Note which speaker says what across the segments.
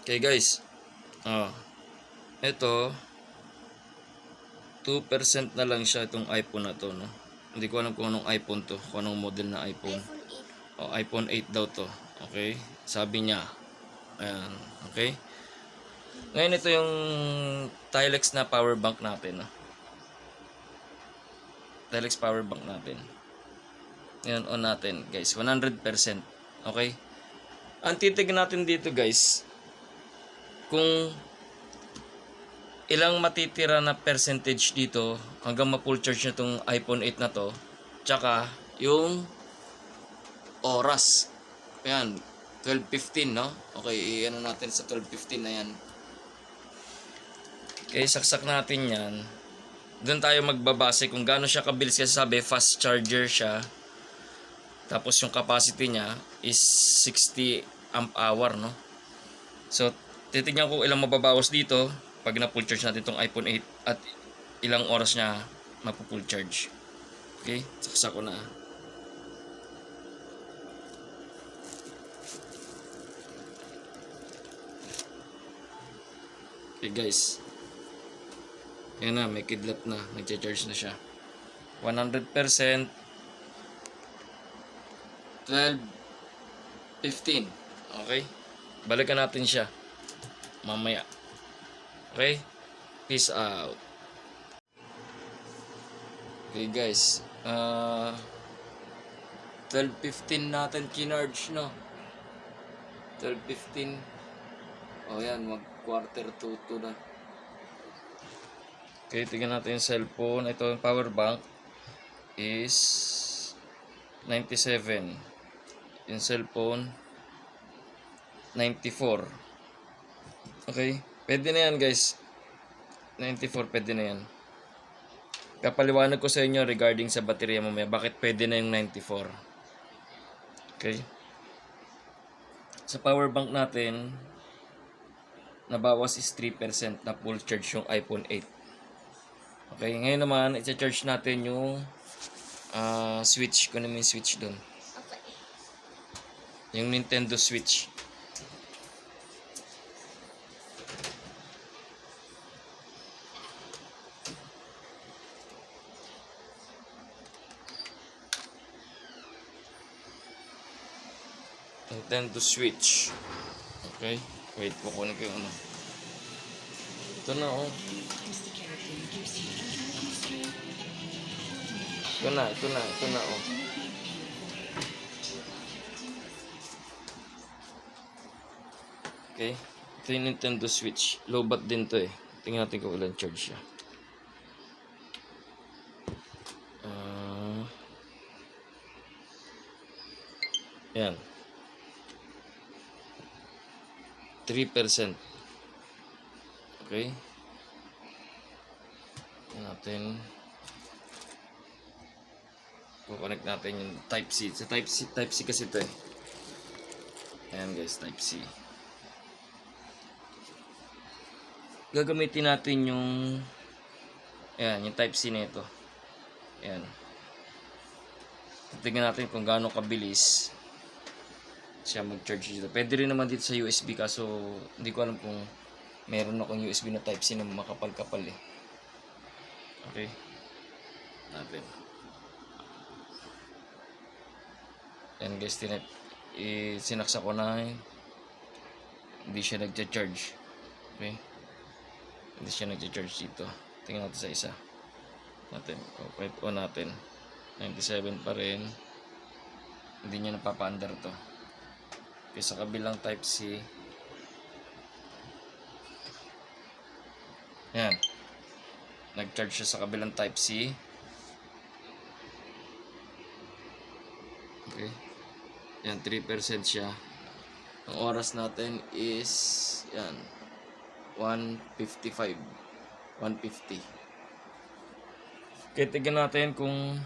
Speaker 1: Okay guys, ito 2% na lang siya itong iPhone na to, no? Hindi ko alam kung anong iPhone to, kung anong model na iPhone. iPhone 8 daw to. Okay? Sabi niya. Ayan, okay? Ngayon ito yung Tilex na power bank natin, no? Tilex power bank natin. Ngayon on natin, guys, 100%. Okay? Ang titignan natin dito, guys, kung ilang matitira na percentage dito hanggang ma-full charge na itong iPhone 8 na to, tsaka yung oras. Ayan, 12:15, no? Okay, ano natin sa 12:15 na yan. Okay, saksak natin yan. Doon tayo magbabase kung gaano siya kabilis, kasi sabi fast charger siya. Tapos yung capacity niya is 60 amp hour, no? So, titignan ko ilang mababawas dito pag na-full charge natin itong iPhone 8 at ilang oras niya mapu-full charge. Okay? Saksak ko na. Okay guys. Ayan na, may kidlat na. Nag-charge na siya. 100%. 12:15. Okay? Balikan natin siya mamaya. Okay? Peace out. Okay guys. 12:15 natin kinarge, no? 12:15. O yan, mag quarter to 2 na. Okay, tingnan natin yung cellphone. Ito yung power bank is 97. Yung cellphone 94. Okay, pwede na yan guys. 94, pwede na yan. Kapaliwanag ko sa inyo regarding sa baterya mamaya bakit pwede na yung 94. Okay, sa power bank natin nabawas is 3% na full charge yung iPhone 8. Okay, ngayon naman i-charge natin yung Switch. Kunin mo yung Switch doon.
Speaker 2: Okay.
Speaker 1: Yung Nintendo Switch. Nintendo Switch. Okay, wait, kukunin ko yung ano. Ito na, oh. Ito na, oh. Okay, ito yung Nintendo Switch. Low bat din to eh. Tingnan natin kung ilan charge siya. Yan. 3%. Okay. Yan natin. Kukonect natin yung Type-C. Sa Type-C kasi ito eh. Ayan guys, Type-C. Gagamitin natin yung ayan, yung Type-C na ito. Ayan. Tingnan natin kung gaano kabilis siya mag-charge dito. Pwede rin naman dito sa USB, kaso hindi ko alam kung meron akong USB na Type-C na makapal-kapal eh. Okay. Natin. Ayan guys, sinaksa ko na eh. Hindi siya nagcha-charge. Okay. Hindi siya nagcha-charge dito. Tingnan natin sa isa. Natin. Okay, on natin. 97 pa rin. Hindi niya napapa-under to. Okay, sa kabilang Type-C. Yan. Nag-charge siya sa kabilang Type-C. Okay. Yan, 3% siya. Ang oras natin is yan 1:55. 1:50. Okay, tignan natin kung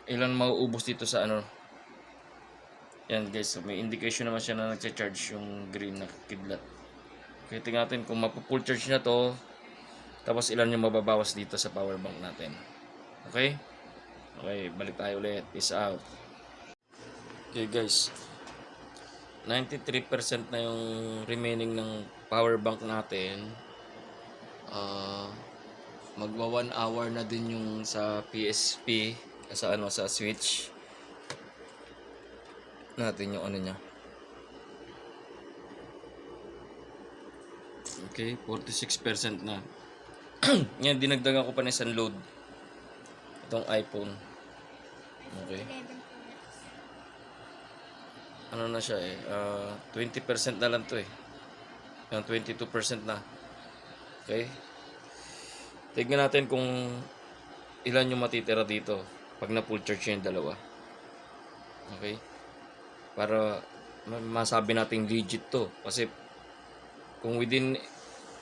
Speaker 1: ilan mauubos dito sa ano. Yan guys, may indication naman siya na nagcha-charge yung green na kidlat. Okay, tingnan natin kung mapu-full charge na to. Tapos ilan yung mababawas dito sa power bank natin. Okay? Okay, balik tayo ulit. Peace out. Okay guys. 93% na yung remaining ng power bank natin. Magwa 1 hour na din yung sa PSP, sa switch natin yung ano niya. Okay, 46% na. Ngayon, dinagdagan ko pa ng isang load. Itong iPhone. Okay. Ano na siya 20% na lang to Yung 22% na. Okay. Tignan natin kung ilan yung matitira dito pag na full charge yung dalawa. Okay. Para masabi natin legit to. Kasi kung within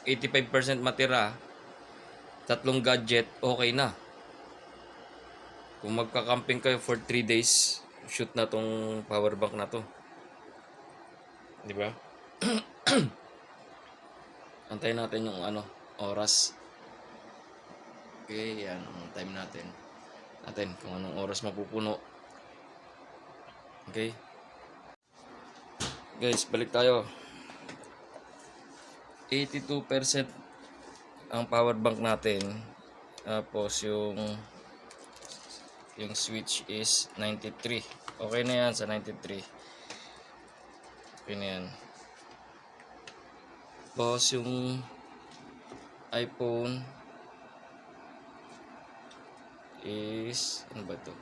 Speaker 1: 85% matira, 3 gadget, okay na. Kung magka-camping kayo for 3 days, shoot na tong power bank na to. Di ba? Antayin natin yung oras. Okay, yan ang time natin. Kung anong oras mapupuno. Okay. Guys, balik tayo. 82% ang power bank natin. Tapos yung switch is 93. Okay na yan sa 93. Okay na yan. Tapos yung iPhone is ano ba to?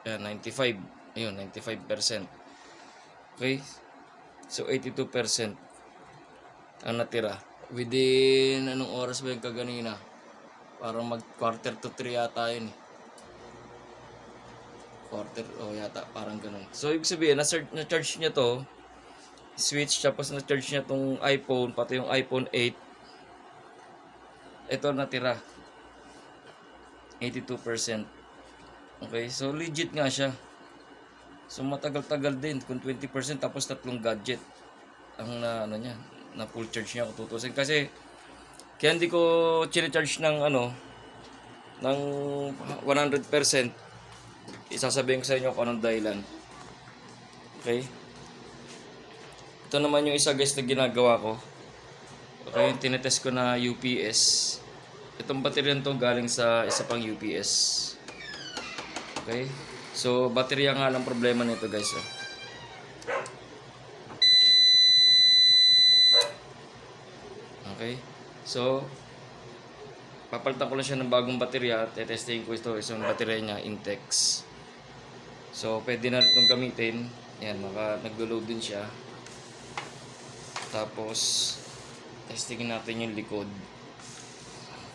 Speaker 1: Yan, 95. Ayun, 95%. Okay? So 82% ang natira. Within anong oras ba yung kaganina? Parang mag quarter to 3 yata yun Quarter yata, parang ganun. So ibig sabihin, na-charge niya to switch, tapos na-charge niya tong iPhone, pati yung iPhone 8. Ito natira 82%. Okay, so legit nga siya. So matagal-tagal din kung 20% tapos 3 gadget ang niya, na full charge niya kung tutusin. Kasi kaya hindi ko chine-charge ng ng 100%. Isasabihin ko sa inyo kung anong dahilan. Okay? Ito naman yung isa guys na ginagawa ko. Okay, yung tinetest ko na UPS. Itong baterya nito galing sa isa pang UPS. Okay? So, baterya nga lang problema nito guys. Okay? So, papalitan ko lang siya ng bagong baterya. Tetesting ko ito. Isang baterya niya, Intex. So, pwede na itong gamitin. Yan, naglo-load din siya. Tapos, testingin natin yung likod.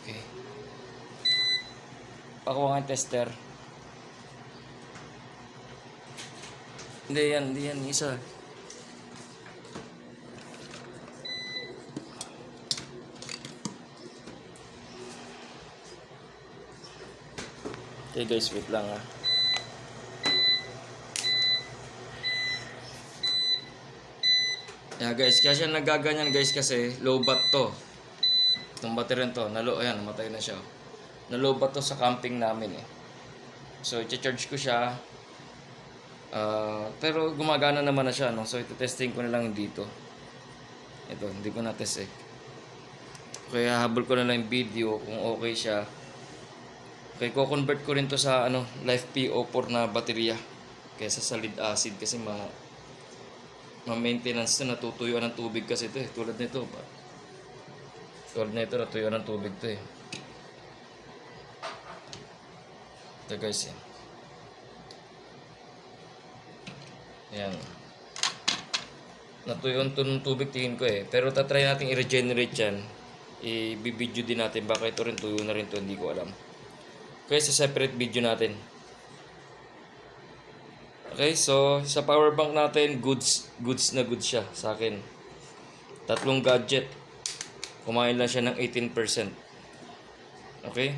Speaker 1: Okay. Pakuha nga yung tester. Hindi yan, isa. Okay guys, wait lang . Yeah guys, kaya siya nagaganyan guys kasi low bat to. Itong battery to, ayan, namatay na siya. Na-low bat to sa camping namin So, i-charge ko siya. Pero gumagana naman na siya, no? So, ito-testing ko na lang dito. Ito, hindi ko na-test Kaya habol ko na lang yung video kung okay siya. Okay, ko-convert ko rin to sa Life PO4 na baterya. Kaysa sa lead acid kasi ma-maintenance to, natutuyo ng tubig kasi ito Tulad nito natuyo ng tubig to Ito guys Ayan. Natuyo ng tubig tingin ko Pero tatry natin i-regenerate yan. I-video din natin. Baka ito rin tuyo na rin to, hindi ko alam. Okay, sa separate video natin. Okay, so sa power bank natin, goods na goods siya sa akin. 3 gadget. Kumain lang siya ng 18%. Okay?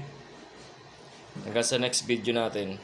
Speaker 1: Hanggang sa next video natin.